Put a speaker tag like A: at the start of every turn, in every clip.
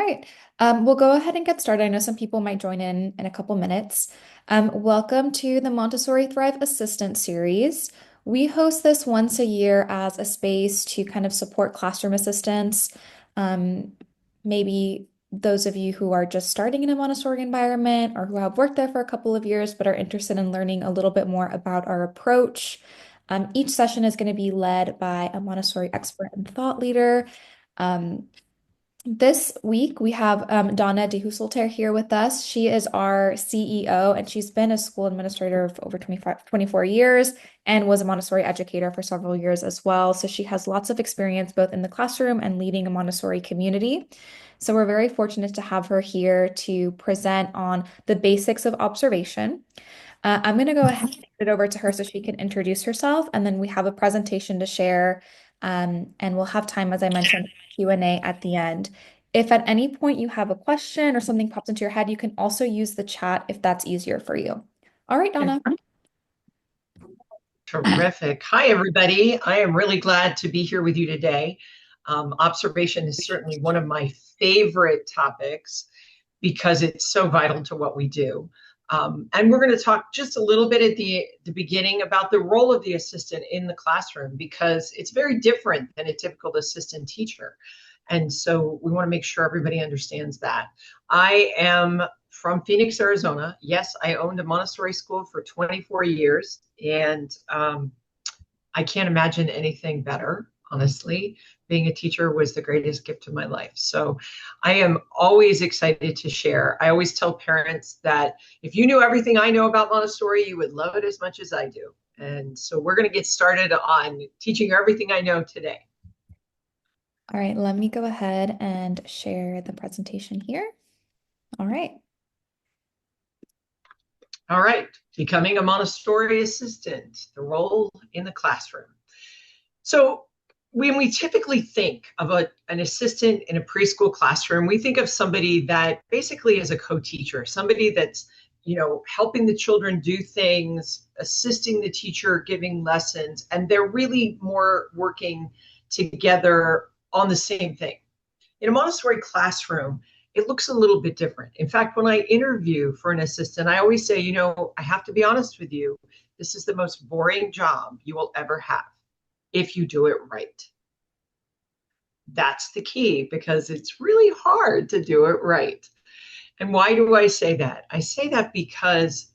A: right. We'll go ahead and get started. I know some people might join in a couple minutes. Welcome to the Montessori Thrive Assistant Series. We host this once a year as a space to kind of support classroom assistants. Um, Maybe those of you who are just starting in a Montessori environment or who have worked there for a couple of years but are interested in learning a little bit more about our approach. Each session is going to be led by a Montessori expert and thought leader. Um, this week, we have Donna DeHusselter here with us. She is our CEO, and she's been a school administrator for over 24 years and was a Montessori educator for several years as well. So she has lots of experience both in the classroom and leading a Montessori community. So we're very fortunate to have her here to present on the basics of observation. I'm going to go ahead and hand it over to her so she can introduce herself, and then we have a presentation to share, and we'll have time, as I mentioned, Q&A at the end. If at any point you have a question or something pops into your head, you can also use the chat if that's easier for you. All right, Donna.
B: Terrific. Hi, everybody. I am really glad to be here with you today. Observation is certainly one of my favorite topics because it's so vital to what we do. And we're going to talk just a little bit at the beginning about the role of the assistant in the classroom because it's very different than a typical assistant teacher. And so we want to make sure everybody understands that. I am from Phoenix, Arizona. Yes, I owned a Montessori school for 24 years, and I can't imagine anything better, honestly. Being a teacher was the greatest gift of my life. So I am always excited to share. I always tell parents that if you knew everything I know about Montessori, you would love it as much as I do. And so we're going to get started on teaching you everything I know today.
A: All right, let me go ahead and share the presentation here. All right.
B: All right, becoming a Montessori assistant, the role in the classroom. So when we typically think of an assistant in a preschool classroom, we think of somebody that basically is a co-teacher, somebody that's, helping the children do things, assisting the teacher, giving lessons, and they're really more working together on the same thing. In a Montessori classroom, it looks a little bit different. In fact, when I interview for an assistant, I always say, I have to be honest with you, this is the most boring job you will ever have if you do it right. That's the key because it's really hard to do it right. And why do I say that? I say that because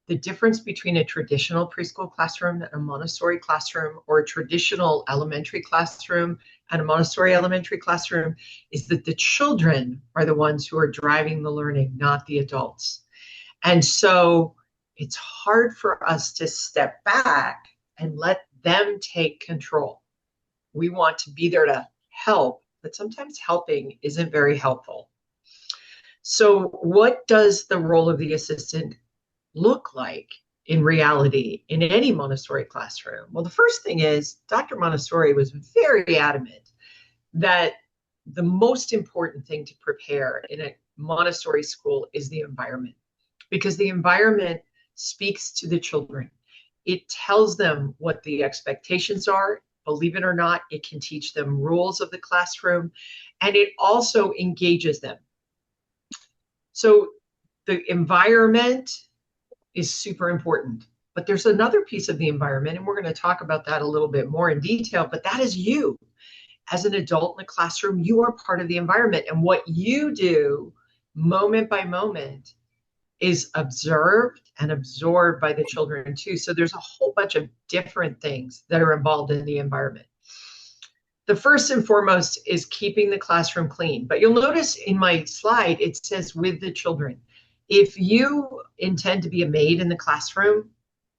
B: the difference between a traditional preschool classroom and a Montessori classroom, or a traditional elementary classroom and a Montessori elementary classroom, is that the children are the ones who are driving the learning, not the adults. And so it's hard for us to step back and let them take control. We want to be there to help, but sometimes helping isn't very helpful. So what does the role of the assistant look like in reality in any Montessori classroom? Well, the first thing is Dr. Montessori was very adamant that the most important thing to prepare in a Montessori school is the environment, because the environment speaks to the children. It tells them what the expectations are. Believe it or not, it can teach them rules of the classroom, and it also engages them. So the environment is super important. But there's another piece of the environment, and we're going to talk about that a little bit more in detail, but that is you. As an adult in the classroom, you are part of the environment, and what you do moment by moment is observed and absorbed by the children too. So there's a whole bunch of different things that are involved in the environment. The first and foremost is keeping the classroom clean. But you'll notice in my slide, it says with the children. If you intend to be a maid in the classroom,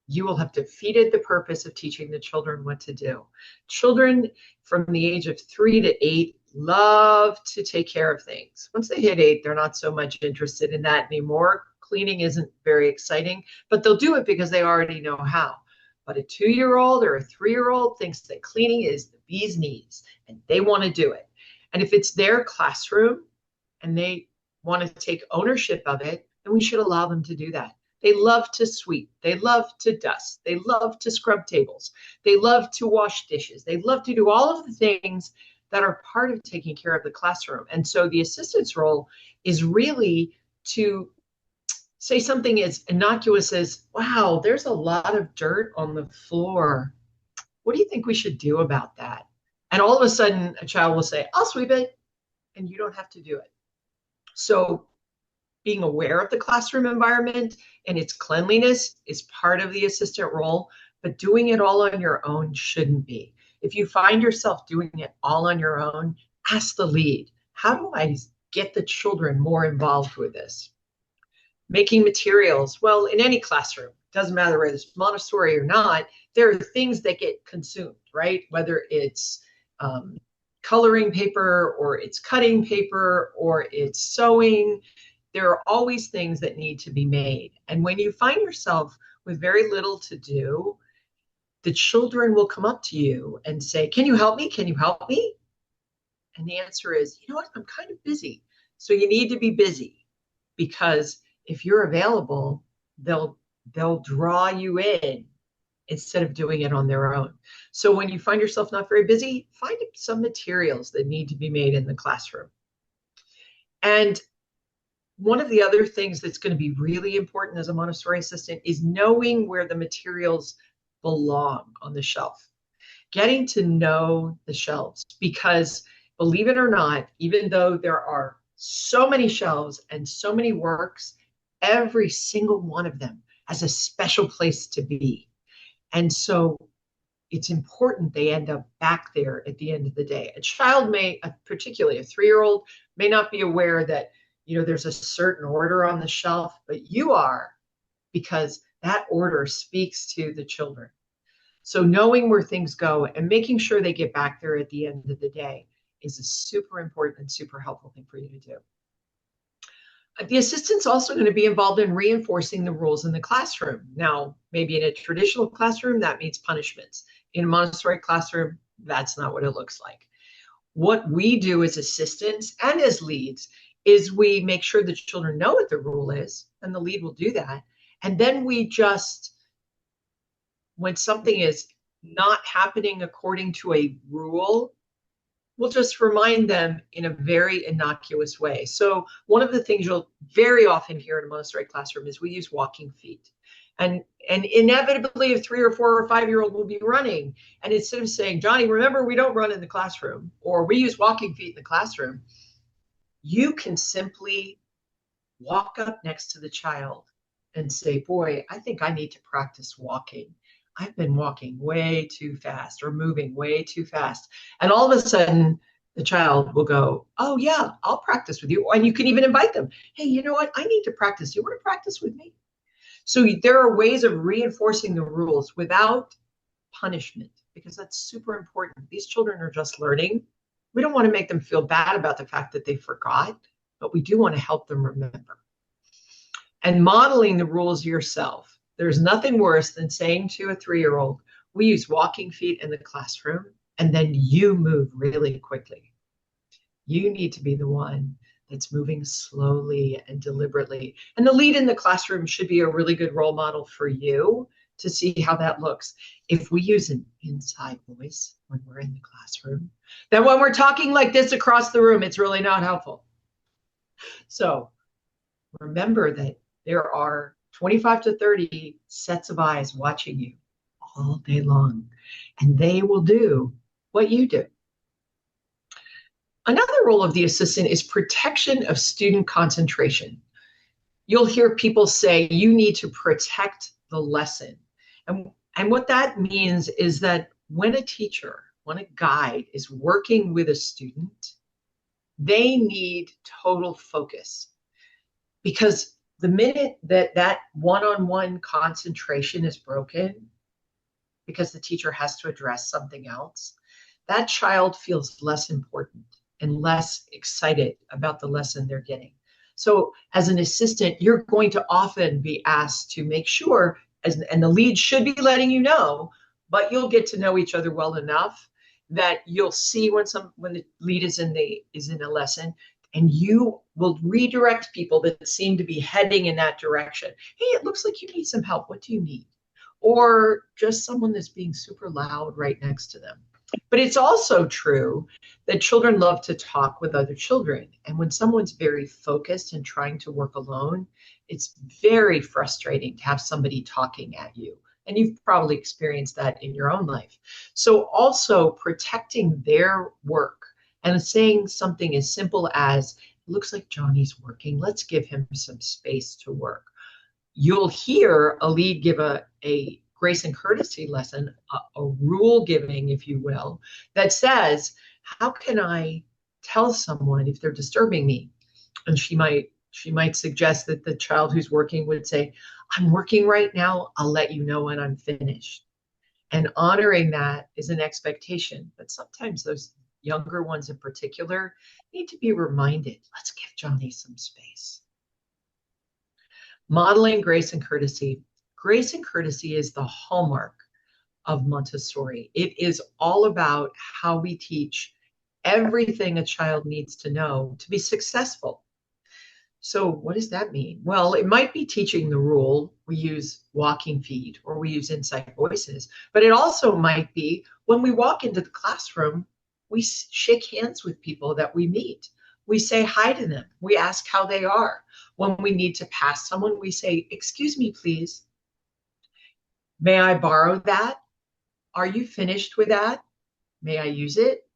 B: you will have defeated the purpose of teaching the children what to do. Children from the age of 3 to 8 love to take care of things. Once they hit 8, they're not so much interested in that anymore. Cleaning isn't very exciting, but they'll do it because they already know how. But a 2-year-old or a 3-year-old thinks that cleaning is the bee's knees, and they want to do it. And if it's their classroom and they want to take ownership of it, then we should allow them to do that. They love to sweep. They love to dust. They love to scrub tables. They love to wash dishes. They love to do all of the things that are part of taking care of the classroom. And so the assistant's role is really to say something as innocuous as, wow, there's a lot of dirt on the floor. What do you think we should do about that? And all of a sudden, a child will say, I'll sweep it, and you don't have to do it. So being aware of the classroom environment and its cleanliness is part of the assistant role, but doing it all on your own shouldn't be. If you find yourself doing it all on your own, ask the lead, how do I get the children more involved with this? Making materials, well, in any classroom, doesn't matter whether it's Montessori or not, there are things that get consumed, right? Whether it's coloring paper or it's cutting paper or it's sewing, there are always things that need to be made. And when you find yourself with very little to do, the children will come up to you and say, can you help me? Can you help me? And the answer is, you know what, I'm kind of busy. So you need to be busy, because if you're available, they'll draw you in instead of doing it on their own. So when you find yourself not very busy, find some materials that need to be made in the classroom. And one of the other things that's going to be really important as a Montessori assistant is knowing where the materials belong on the shelf. Getting to know the shelves, because believe it or not, even though there are so many shelves and so many works, every single one of them has a special place to be. And so it's important they end up back there at the end of the day. A child may, particularly a 3-year-old, may not be aware that, you know, there's a certain order on the shelf, but you are, because that order speaks to the children. So knowing where things go and making sure they get back there at the end of the day is a super important and super helpful thing for you to do. The assistant's also going to be involved in reinforcing the rules in the classroom. Now, maybe in a traditional classroom, that means punishments. In a Montessori classroom, that's not what it looks like. What we do as assistants and as leads is we make sure the children know what the rule is, and the lead will do that. And then we just, when something is not happening according to a rule, we'll just remind them in a very innocuous way. So one of the things you'll very often hear in a Montessori classroom is we use walking feet. And inevitably a 3 or 4 or 5-year-old will be running. And instead of saying, Johnny, remember, we don't run in the classroom, or we use walking feet in the classroom, you can simply walk up next to the child and say, boy, I think I need to practice walking. I've been walking way too fast or moving way too fast. And all of a sudden, the child will go, oh, yeah, I'll practice with you. And you can even invite them. Hey, you know what? I need to practice. You want to practice with me? So there are ways of reinforcing the rules without punishment, because that's super important. These children are just learning. We don't want to make them feel bad about the fact that they forgot, but we do want to help them remember. And modeling the rules yourself. There's nothing worse than saying to a 3-year-old, we use walking feet in the classroom, and then you move really quickly. You need to be the one that's moving slowly and deliberately. And the lead in the classroom should be a really good role model for you to see how that looks. If we use an inside voice when we're in the classroom, then when we're talking like this across the room, it's really not helpful. So remember that there are 25 to 30 sets of eyes watching you all day long, and they will do what you do. Another role of the assistant is protection of student concentration. You'll hear people say you need to protect the lesson. And what that means is that when a teacher, when a guide is working with a student, they need total focus, because the minute that one-on-one concentration is broken because the teacher has to address something else, that child feels less important and less excited about the lesson they're getting. So as an assistant, you're going to often be asked to make sure, and the lead should be letting you know, but you'll get to know each other well enough that you'll see when the lead is in a lesson, and you will redirect people that seem to be heading in that direction. Hey, it looks like you need some help. What do you need? Or just someone that's being super loud right next to them. But it's also true that children love to talk with other children. And when someone's very focused and trying to work alone, it's very frustrating to have somebody talking at you. And you've probably experienced that in your own life. So also protecting their work and saying something as simple as, it looks like Johnny's working. Let's give him some space to work. You'll hear a lead give a grace and courtesy lesson, a rule giving, if you will, that says, how can I tell someone if they're disturbing me? And she might suggest that the child who's working would say, I'm working right now. I'll let you know when I'm finished. And honoring that is an expectation. But sometimes those younger ones in particular need to be reminded, let's give Johnny some space. Modeling grace and courtesy. Grace and courtesy is the hallmark of Montessori. It is all about how we teach everything a child needs to know to be successful. So what does that mean? Well, it might be teaching the rule. We use walking feet or we use inside voices, but it also might be when we walk into the classroom, we shake hands with people that we meet. We say hi to them. We ask how they are. When we need to pass someone, we say, excuse me, please. May I borrow that? Are you finished with that? May I use it?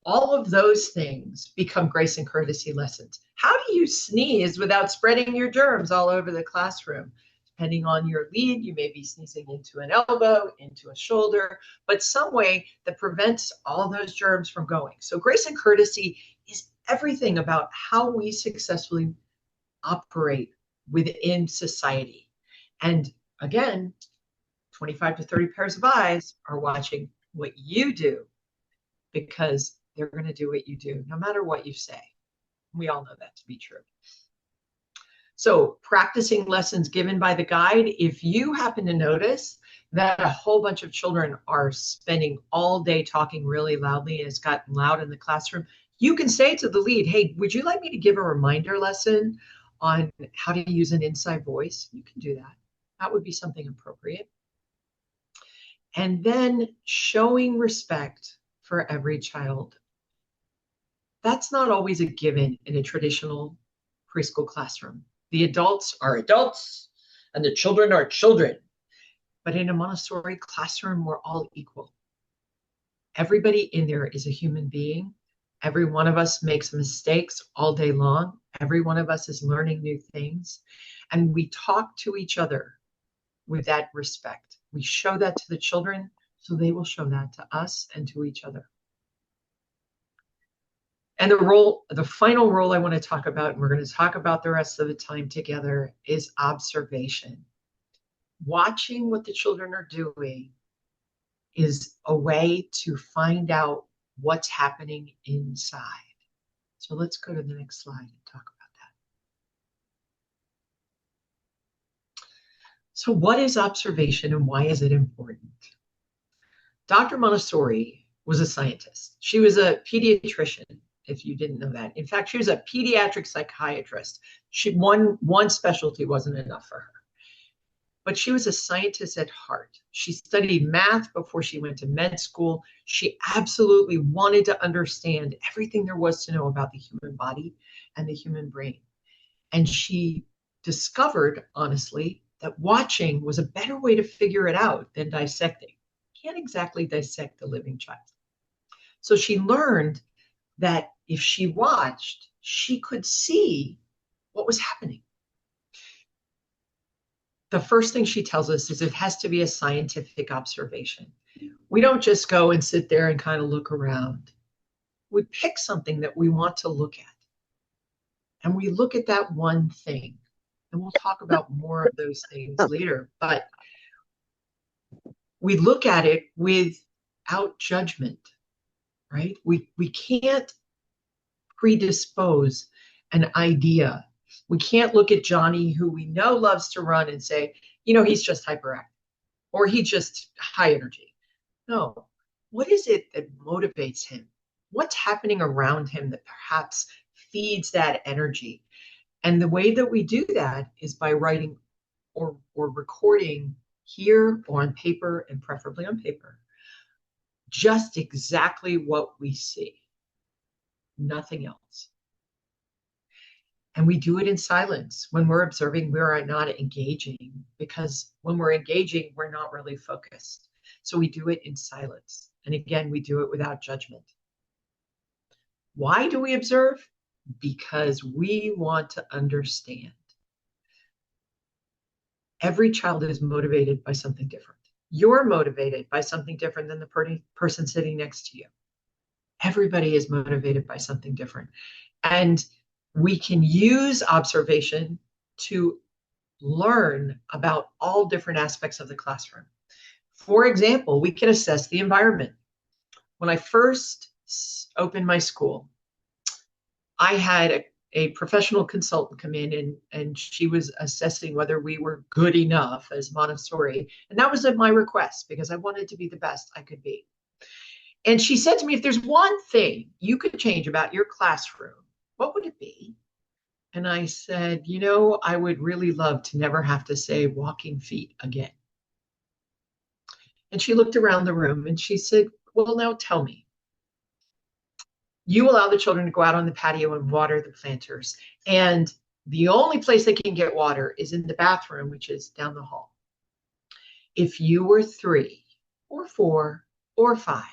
B: All of those things become grace and courtesy lessons. How do you sneeze without spreading your germs all over the classroom? Depending on your lead, you may be sneezing into an elbow, into a shoulder, but some way that prevents all those germs from going. So grace and courtesy is everything about how we successfully operate within society. And again, 25 to 30 pairs of eyes are watching what you do because they're going to do what you do, no matter what you say. We all know that to be true. So practicing lessons given by the guide, if you happen to notice that a whole bunch of children are spending all day talking really loudly and it's gotten loud in the classroom, you can say to the lead, hey, would you like me to give a reminder lesson on how to use an inside voice? You can do that. That would be something appropriate. And then showing respect for every child. That's not always a given in a traditional preschool classroom. The adults are adults and the children are children. But in a Montessori classroom, we're all equal. Everybody in there is a human being. Every one of us makes mistakes all day long. Every one of us is learning new things. And we talk to each other with that respect. We show that to the children, so they will show that to us and to each other. And the final role I want to talk about, and we're going to talk about the rest of the time together, is observation. Watching what the children are doing is a way to find out what's happening inside. So let's go to the next slide and talk about that. So what is observation and why is it important? Dr. Montessori was a scientist. She was a pediatrician, if you didn't know that. In fact, she was a pediatric psychiatrist. One specialty wasn't enough for her. But she was a scientist at heart. She studied math before she went to med school. She absolutely wanted to understand everything there was to know about the human body and the human brain. And she discovered, honestly, that watching was a better way to figure it out than dissecting. You can't exactly dissect the living child. So she learned that if she watched, she could see what was happening. The first thing she tells us is it has to be a scientific observation. We don't just go and sit there and kind of look around. We pick something that we want to look at. And we look at that one thing. And we'll talk about more of those things later. But we look at it without judgment, right? We can't predispose an idea. We can't look at Johnny, who we know loves to run, and say, he's just hyperactive or he's just high energy. No. What is it that motivates him? What's happening around him that perhaps feeds that energy? And the way that we do that is by writing or recording here or on paper, and preferably on paper, just exactly what we see. nothing else. And we do it in silence. When we're observing, we are not engaging, because when we're engaging, we're not really focused. So we do it in silence. And again, we do it without judgment. Why do we observe? Because we want to understand. Every child is motivated by something different. You're motivated by something different than the person sitting next to you. Everybody is motivated by something different. And we can use observation to learn about all different aspects of the classroom. For example, we can assess the environment. When I first opened my school, I had a professional consultant come in, and she was assessing whether we were good enough as Montessori. And that was at my request, because I wanted to be the best I could be. And she said to me, if there's one thing you could change about your classroom, what would it be? And I said, I would really love to never have to say walking feet again. And she looked around the room and she said, well, now tell me. You allow the children to go out on the patio and water the planters. And the only place they can get water is in the bathroom, which is down the hall. If you were 3 or 4 or 5,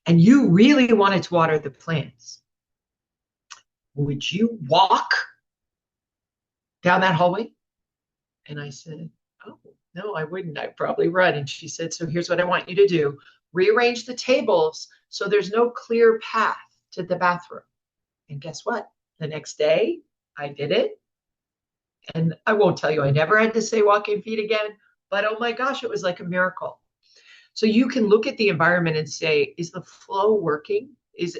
B: and you really wanted to water the plants, would you walk down that hallway? And I said, oh, no, I wouldn't. I'd probably run. And she said, so here's what I want you to do. Rearrange the tables so there's no clear path to the bathroom. And guess what? The next day, I did it. And I won't tell you I never had to say walking feet again, but oh my gosh, it was like a miracle. So you can look at the environment and say, is the flow working? Is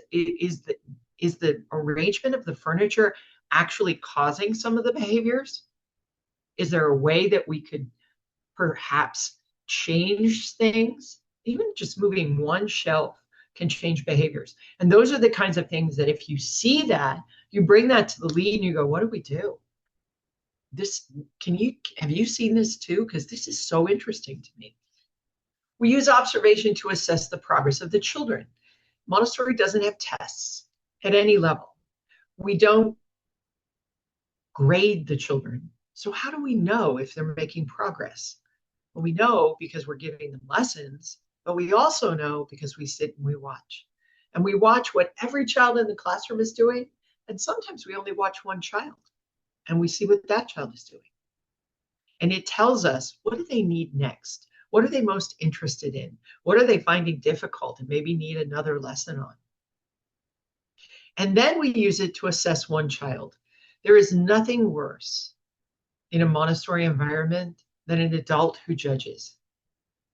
B: the arrangement of the furniture actually causing some of the behaviors? Is there a way that we could perhaps change things? Even just moving one shelf can change behaviors. And those are the kinds of things that if you see that, you bring that to the lead and you go, what do we do? Have you seen this too? Because this is so interesting to me. We use observation to assess the progress of the children. Montessori doesn't have tests at any level. We don't grade the children. So how do we know if they're making progress? Well, we know because we're giving them lessons, but we also know because we sit and we watch. And we watch what every child in the classroom is doing. And sometimes we only watch one child and we see what that child is doing. And it tells us, what do they need next? What are they most interested in? What are they finding difficult and maybe need another lesson on? And then we use it to assess one child. There is nothing worse in a Montessori environment than an adult who judges,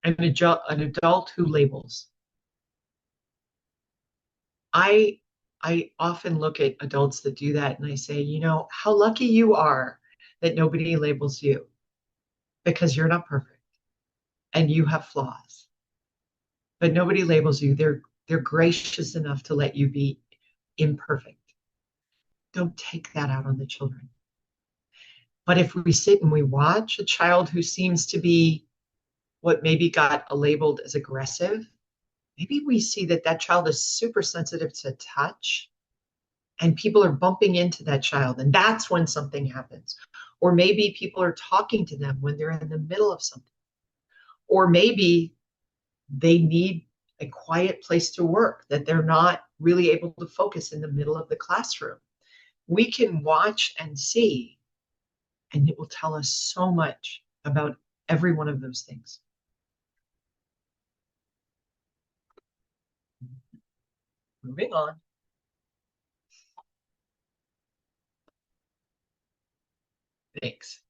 B: an adult who labels. I often look at adults that do that and I say, how lucky you are that nobody labels you, because you're not perfect and you have flaws. But nobody labels you. They're gracious enough to let you be imperfect. Don't take that out on the children. But if we sit and we watch a child who seems to be what maybe got labeled as aggressive, maybe we see that that child is super sensitive to touch and people are bumping into that child, and that's when something happens. Or maybe people are talking to them when they're in the middle of something. Or maybe they need a quiet place to work, that they're not really able to focus in the middle of the classroom. We can watch and see, and it will tell us so much about every one of those things. Moving on. Thanks.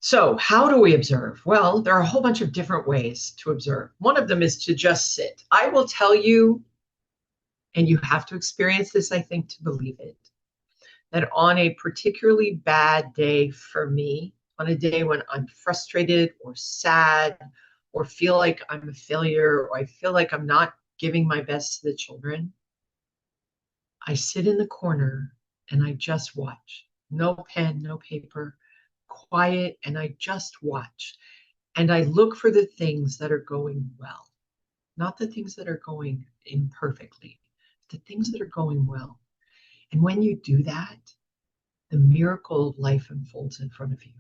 B: So how do we observe? Well, there are a whole bunch of different ways to observe. One of them is to just sit. I will tell you, and you have to experience this, I think, to believe it, that on a particularly bad day for me, on a day when I'm frustrated or sad or feel like I'm a failure or I feel like I'm not giving my best to the children, I sit in the corner and I just watch. No pen, no paper, quiet, and I just watch. And I look for the things that are going well, not the things that are going imperfectly, the things that are going well. And when you do that, the miracle of life unfolds in front of you.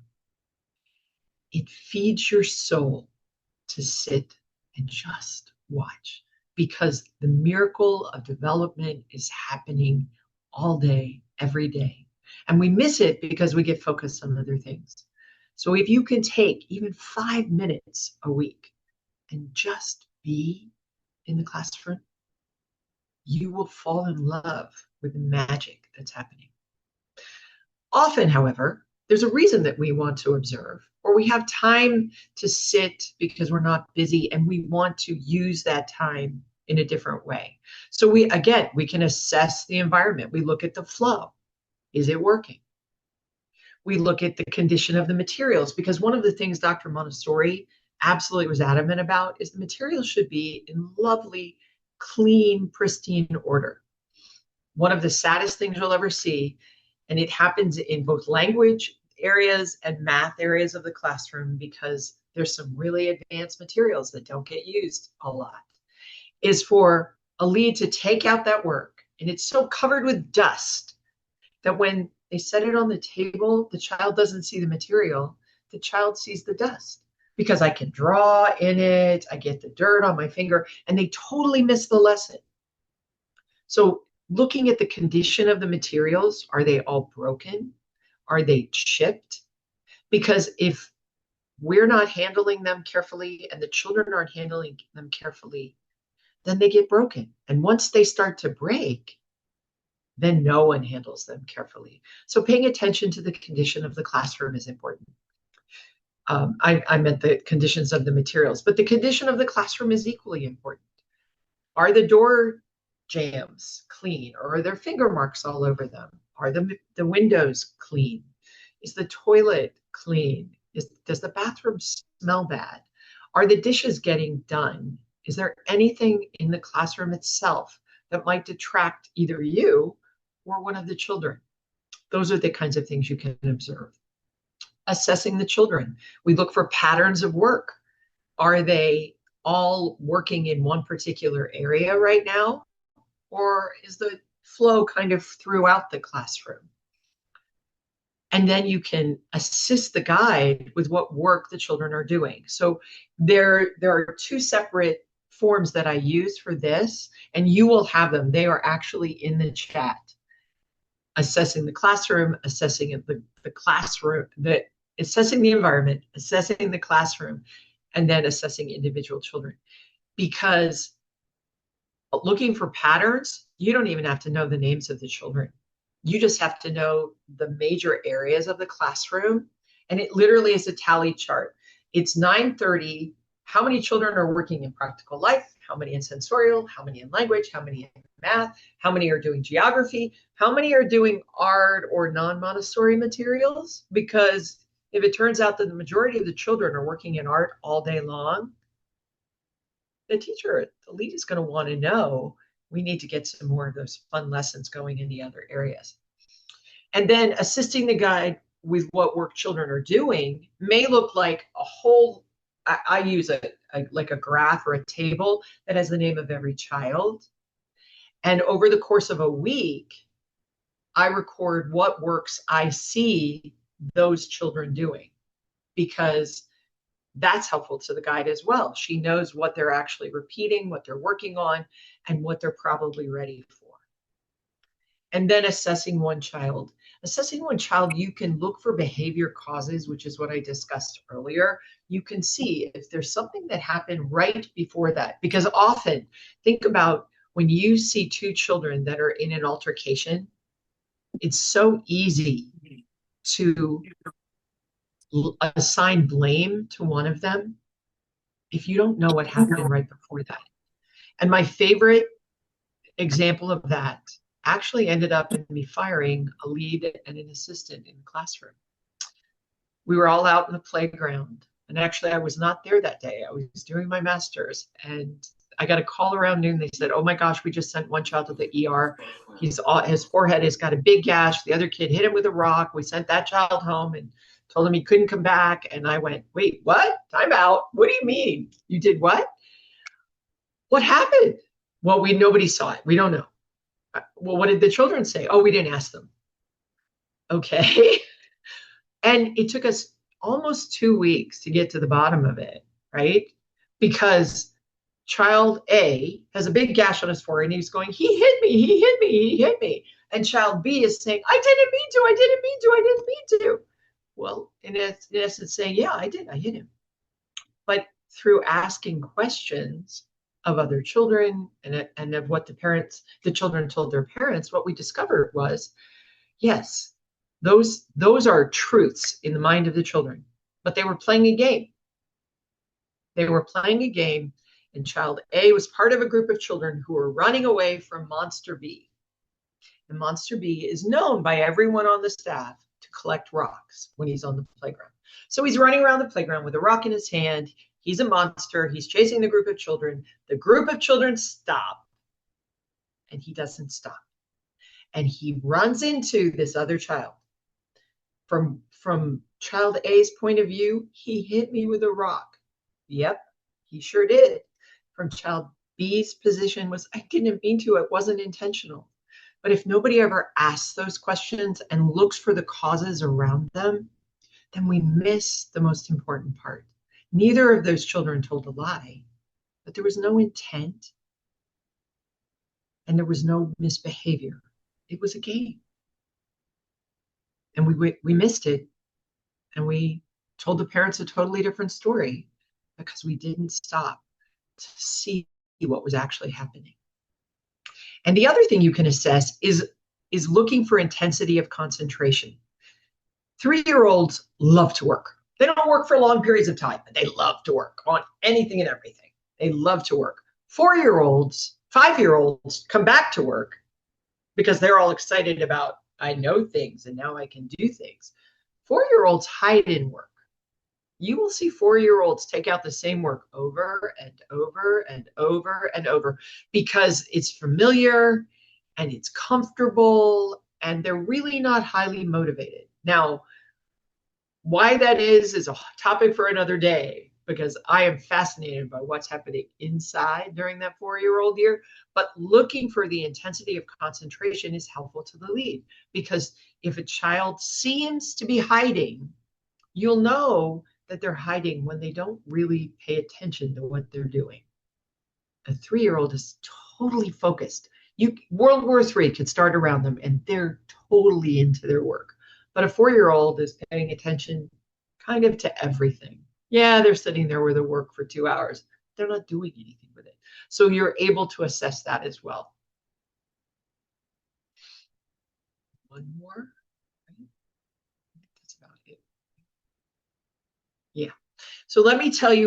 B: It feeds your soul to sit and just watch because the miracle of development is happening all day, every day. And we miss it because we get focused on other things. So if you can take even 5 minutes a week and just be in the classroom, you will fall in love with the magic that's happening. Often, however, there's a reason that we want to observe, or we have time to sit because we're not busy and we want to use that time in a different way. So we can assess the environment. We look at the flow. Is it working? We look at the condition of the materials because one of the things Dr. Montessori absolutely was adamant about is the materials should be in lovely, clean, pristine order. One of the saddest things you'll ever see, and it happens in both language areas and math areas of the classroom because there's some really advanced materials that don't get used a lot, is for a lead to take out that work and it's so covered with dust that when they set it on the table, the child doesn't see the material, the child sees the dust because I can draw in it, I get the dirt on my finger, and they totally miss the lesson. So looking at the condition of the materials, are they all broken? Are they chipped? Because if we're not handling them carefully and the children aren't handling them carefully, then they get broken. And once they start to break, then no one handles them carefully. So paying attention to the condition of the classroom is important. I meant the conditions of the materials, but the condition of the classroom is equally important. Are the door jambs clean, or are there finger marks all over them? Are the windows clean? Is the toilet clean? Does the bathroom smell bad? Are the dishes getting done? Is there anything in the classroom itself that might detract either you or one of the children? Those are the kinds of things you can observe. Assessing the children. We look for patterns of work. Are they all working in one particular area right now? Or is the flow kind of throughout the classroom? And then you can assist the guide with what work the children are doing. So there are two separate forms that I use for this, and you will have them. They are actually in the chat. Assessing the classroom, assessing the classroom, assessing the environment, assessing the classroom, and then assessing individual children. Because looking for patterns, you don't even have to know the names of the children. You just have to know the major areas of the classroom. And it literally is a tally chart. It's 9:30. How many children are working in practical life? How many in sensorial? How many in language? How many in math? How many are doing geography? How many are doing art or non-Montessori materials? Because if it turns out that the majority of the children are working in art all day long, the lead is going to want to know we need to get some more of those fun lessons going in the other areas. And then assisting the guide with what work children are doing may look like a whole, I use like a graph or a table that has the name of every child. And over the course of a week, I record what works I see those children doing, because that's helpful to the guide as well. She knows what they're actually repeating, what they're working on, and what they're probably ready for. And then assessing one child. Assessing one child, you can look for behavior causes, which is what I discussed earlier. You can see if there's something that happened right before that. Because often, think about when you see two children that are in an altercation, it's so easy to assign blame to one of them if you don't know what happened right before that. And my favorite example of that actually ended up in me firing a lead and an assistant in the classroom. We were all out in the playground, and actually I was not there that day. I was doing my master's, and I got a call around noon. They said, "Oh my gosh, we just sent one child to the ER. His forehead has got a big gash. The other kid hit him with a rock. We sent that child home and told him he couldn't come back." And I went, "Wait, what? Time out. What do you mean? You did what? What happened?" Well, nobody saw it. We don't know. Well, what did the children say? Oh, we didn't ask them. Okay. And it took us almost 2 weeks to get to the bottom of it, right? Because child A has a big gash on his forehead and he's going, he hit me, he hit me, he hit me. And child B is saying, I didn't mean to, I didn't mean to, I didn't mean to. Well, in essence, saying, yeah, I did, I hit him. But through asking questions of other children and of what the children told their parents, what we discovered was, yes, those are truths in the mind of the children, but they were playing a game. They were playing a game, and child A was part of a group of children who were running away from monster B. And monster B is known by everyone on the staff to collect rocks when he's on the playground. So he's running around the playground with a rock in his hand. He's a monster. He's chasing the group of children. The group of children stop, and he doesn't stop. And he runs into this other child. From child A's point of view, he hit me with a rock. Yep, he sure did. From child B's position was, I didn't mean to, it wasn't intentional. But if nobody ever asks those questions and looks for the causes around them, then we miss the most important part. Neither of those children told a lie, but there was no intent and there was no misbehavior. It was a game. And we missed it, and we told the parents a totally different story because we didn't stop to see what was actually happening. And the other thing you can assess is looking for intensity of concentration. 3-year-olds love to work. They don't work for long periods of time, but they love to work on anything and everything. They love to work. 4-year-olds, 5-year-olds come back to work because they're all excited about, I know things and now I can do things. 4-year-olds hide in work. You will see 4-year-olds take out the same work over and over and over and over because it's familiar and it's comfortable and they're really not highly motivated. Now, why that is a topic for another day because I am fascinated by what's happening inside during that 4-year-old year. But looking for the intensity of concentration is helpful to the lead because if a child seems to be hiding, you'll know that they're hiding when they don't really pay attention to what they're doing. A 3-year-old is totally focused. World War III could start around them and they're totally into their work. But a 4-year-old is paying attention kind of to everything. Yeah, they're sitting there with their work for 2 hours. They're not doing anything with it. So you're able to assess that as well. One more. Right? That's about it. Yeah. So let me tell you